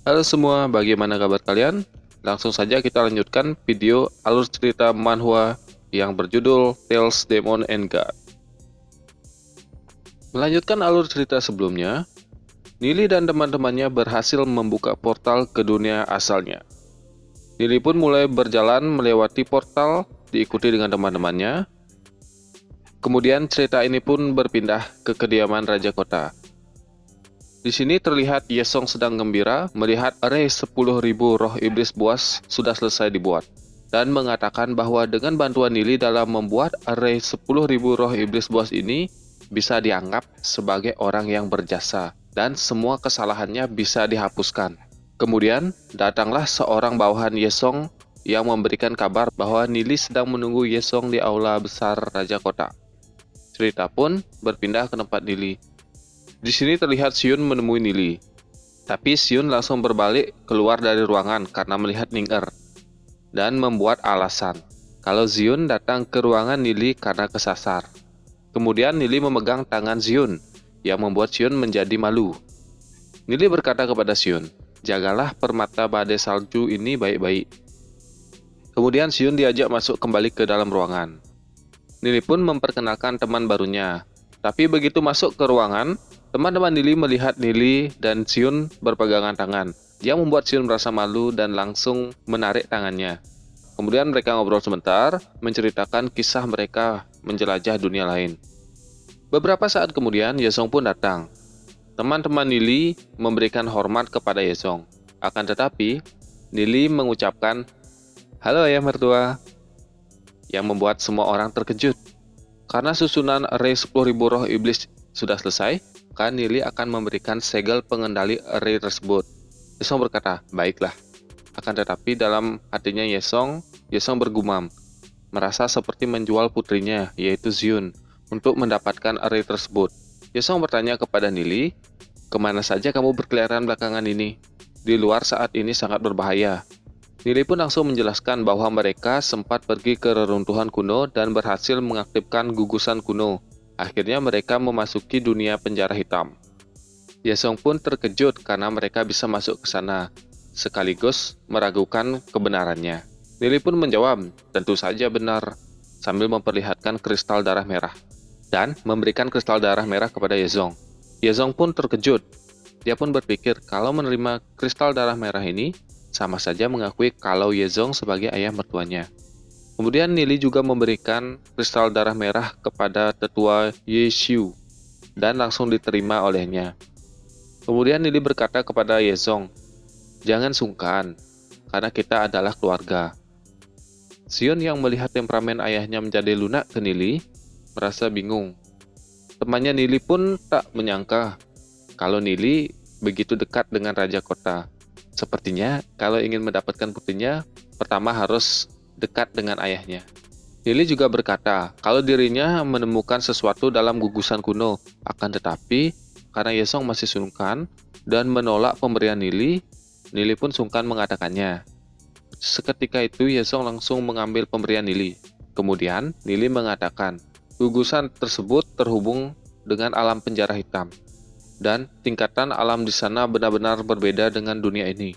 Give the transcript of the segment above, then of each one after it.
Halo semua, bagaimana kabar kalian? Langsung saja kita lanjutkan video alur cerita manhwa yang berjudul Tales Demon and God. Melanjutkan alur cerita sebelumnya, Nili dan teman-temannya berhasil membuka portal ke dunia asalnya. Nili pun mulai berjalan melewati portal, diikuti dengan teman-temannya. Kemudian cerita ini pun berpindah ke kediaman Raja Kota. Di sini terlihat Yesong sedang gembira melihat array 10.000 roh iblis buas sudah selesai dibuat, dan mengatakan bahwa dengan bantuan Nili dalam membuat array 10.000 roh iblis buas ini bisa dianggap sebagai orang yang berjasa, dan semua kesalahannya bisa dihapuskan. Kemudian, datanglah seorang bawahan Yesong yang memberikan kabar bahwa Nili sedang menunggu Yesong di aula besar Raja Kota. Cerita pun berpindah ke tempat Nili. Di sini terlihat Xion menemui Nili, tapi Xion langsung berbalik keluar dari ruangan karena melihat Ning-er dan membuat alasan kalau Xion datang ke ruangan Nili karena kesasar. Kemudian Nili memegang tangan Xion yang membuat Xion menjadi malu. Nili berkata kepada Xion, "Jagalah permata badai salju ini baik-baik." Kemudian Xion diajak masuk kembali ke dalam ruangan. Nili pun memperkenalkan teman barunya, tapi begitu masuk ke ruangan, teman-teman Nili melihat Nili dan Xion berpegangan tangan, yang membuat Xion merasa malu dan langsung menarik tangannya. Kemudian mereka ngobrol sebentar, menceritakan kisah mereka menjelajah dunia lain. Beberapa saat kemudian, Yesong pun datang. Teman-teman Nili memberikan hormat kepada Yesong. Akan tetapi, Nili mengucapkan, "Halo ayah mertua," yang membuat semua orang terkejut. Karena susunan array 10.000 roh iblis sudah selesai, maka Nili akan memberikan segel pengendali array tersebut. Yesong berkata, "Baiklah." Akan tetapi dalam hatinya Yesong bergumam, merasa seperti menjual putrinya, yaitu Xion, untuk mendapatkan array tersebut. Yesong bertanya kepada Nili, "Kemana saja kamu berkeliaran belakangan ini? Di luar saat ini sangat berbahaya." Nili pun langsung menjelaskan bahwa mereka sempat pergi ke reruntuhan kuno dan berhasil mengaktifkan gugusan kuno. Akhirnya mereka memasuki dunia penjara hitam. Yesong pun terkejut karena mereka bisa masuk ke sana, sekaligus meragukan kebenarannya. Nili pun menjawab, "Tentu saja benar," sambil memperlihatkan kristal darah merah, dan memberikan kristal darah merah kepada Yesong. Yesong pun terkejut. Dia pun berpikir kalau menerima kristal darah merah ini, sama saja mengakui kalau Yezong sebagai ayah mertuanya. Kemudian Nili juga memberikan kristal darah merah kepada tetua Ye Xiu dan langsung diterima olehnya. Kemudian Nili berkata kepada Yezong, "Jangan sungkan, karena kita adalah keluarga." Xion yang melihat temperamen ayahnya menjadi lunak ke Nili, merasa bingung. Temannya Nili pun tak menyangka kalau Nili begitu dekat dengan Raja Kota. Sepertinya, kalau ingin mendapatkan putrinya, pertama harus dekat dengan ayahnya. Nili juga berkata kalau dirinya menemukan sesuatu dalam gugusan kuno. Akan tetapi, karena Yesong masih sungkan dan menolak pemberian Nili, Nili pun sungkan mengatakannya. Seketika itu, Yesong langsung mengambil pemberian Nili. Kemudian, Nili mengatakan, gugusan tersebut terhubung dengan alam penjara hitam. Dan tingkatan alam di sana benar-benar berbeda dengan dunia ini.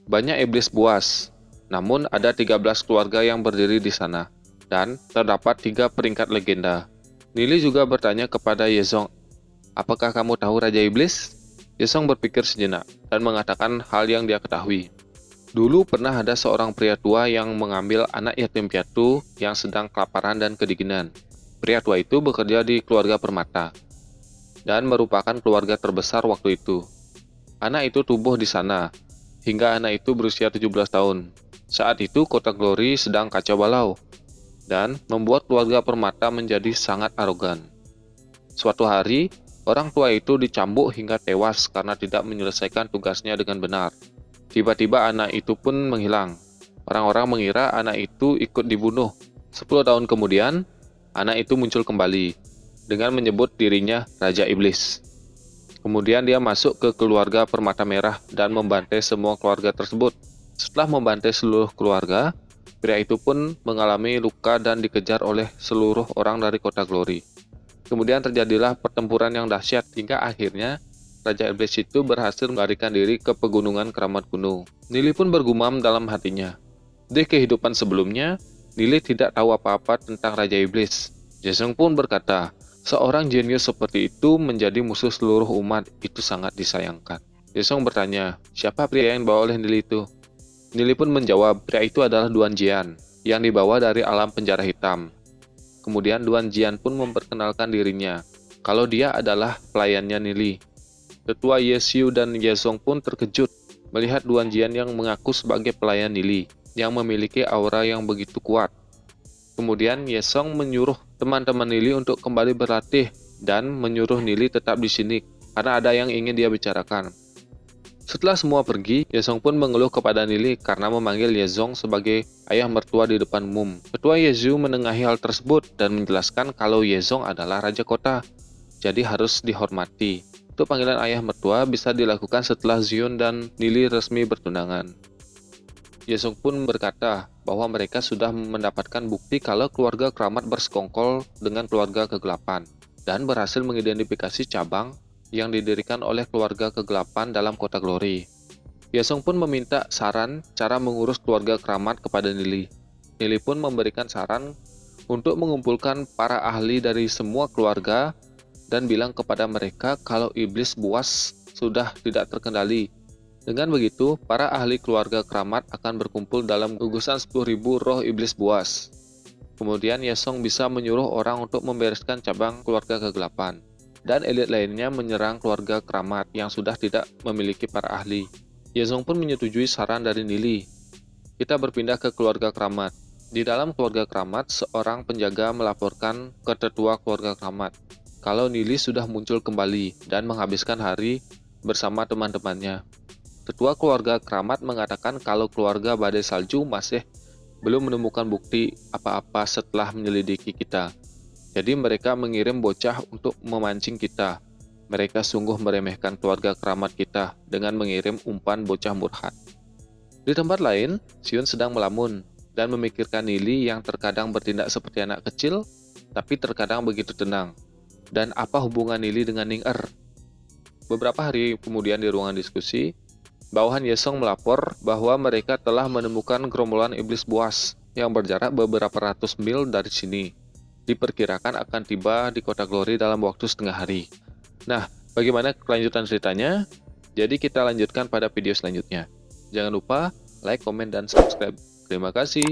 Banyak iblis buas, namun ada 13 keluarga yang berdiri di sana, dan terdapat 3 peringkat legenda. Nili juga bertanya kepada Yezong, "Apakah kamu tahu Raja Iblis?" Yezong berpikir sejenak, dan mengatakan hal yang dia ketahui. Dulu pernah ada seorang pria tua yang mengambil anak yatim piatu yang sedang kelaparan dan kedinginan. Pria tua itu bekerja di keluarga permata, dan merupakan keluarga terbesar waktu itu. Anak itu tumbuh di sana, hingga anak itu berusia 17 tahun. Saat itu kota Glory sedang kacau balau, dan membuat keluarga permata menjadi sangat arogan. Suatu hari, orang tua itu dicambuk hingga tewas karena tidak menyelesaikan tugasnya dengan benar. Tiba-tiba anak itu pun menghilang. Orang-orang mengira anak itu ikut dibunuh. 10 tahun kemudian, anak itu muncul kembali dengan menyebut dirinya Raja Iblis. Kemudian dia masuk ke keluarga permata merah dan membantai semua keluarga tersebut. Setelah membantai seluruh keluarga, pria itu pun mengalami luka dan dikejar oleh seluruh orang dari kota Glory. Kemudian terjadilah pertempuran yang dahsyat hingga akhirnya Raja Iblis itu berhasil melarikan diri ke pegunungan keramat kuno. Nili pun bergumam dalam hatinya. Di kehidupan sebelumnya, Nili tidak tahu apa-apa tentang Raja Iblis. Jason pun berkata, seorang jenius seperti itu menjadi musuh seluruh umat itu sangat disayangkan. Jason bertanya, siapa pria yang dibawa oleh Nili itu? Nili pun menjawab, pria itu adalah Duan Jian, yang dibawa dari alam penjara hitam. Kemudian Duan Jian pun memperkenalkan dirinya, kalau dia adalah pelayannya Nili. Tetua Ye Xiu dan Ye Zong pun terkejut melihat Duan Jian yang mengaku sebagai pelayan Nili, yang memiliki aura yang begitu kuat. Kemudian Ye Zong menyuruh teman-teman Nili untuk kembali berlatih dan menyuruh Nili tetap di sini karena ada yang ingin dia bicarakan. Setelah semua pergi, Ye Zong pun mengeluh kepada Nili karena memanggil Ye Zong sebagai ayah mertua di depan umum. Ketua Ye Zhu menengahi hal tersebut dan menjelaskan kalau Ye Zong adalah raja kota, jadi harus dihormati. Untuk panggilan ayah mertua bisa dilakukan setelah Zion dan Nili resmi bertunangan. Ye Zong pun berkata bahwa mereka sudah mendapatkan bukti kalau keluarga keramat bersekongkol dengan keluarga kegelapan dan berhasil mengidentifikasi cabang yang didirikan oleh keluarga kegelapan dalam kota Glory. Ye Zong pun meminta saran cara mengurus keluarga keramat kepada Nili. Nili pun memberikan saran untuk mengumpulkan para ahli dari semua keluarga dan bilang kepada mereka kalau iblis buas sudah tidak terkendali. Dengan begitu, para ahli keluarga keramat akan berkumpul dalam gugusan 10.000 roh iblis buas. Kemudian Ye Zong bisa menyuruh orang untuk membereskan cabang keluarga kegelapan. Dan elit lainnya menyerang keluarga keramat yang sudah tidak memiliki para ahli. Ye Zong pun menyetujui saran dari Nili. Kita berpindah ke keluarga keramat. Di dalam keluarga keramat, seorang penjaga melaporkan ke tetua keluarga keramat kalau Nili sudah muncul kembali dan menghabiskan hari bersama teman-temannya. Tetua keluarga keramat mengatakan kalau keluarga badai salju masih belum menemukan bukti apa-apa setelah menyelidiki kita. Jadi mereka mengirim bocah untuk memancing kita. Mereka sungguh meremehkan keluarga keramat kita dengan mengirim umpan bocah murhad. Di tempat lain, Xion sedang melamun dan memikirkan Nili yang terkadang bertindak seperti anak kecil, tapi terkadang begitu tenang. Dan apa hubungan Nili dengan Ning Er? Beberapa hari kemudian di ruangan diskusi, bawahan Ye Zong melapor bahwa mereka telah menemukan gerombolan iblis buas yang berjarak beberapa ratus mil dari sini. Diperkirakan akan tiba di kota Glory dalam waktu setengah hari. Nah, bagaimana kelanjutan ceritanya? Jadi kita lanjutkan pada video selanjutnya. Jangan lupa like, komen, dan subscribe. Terima kasih.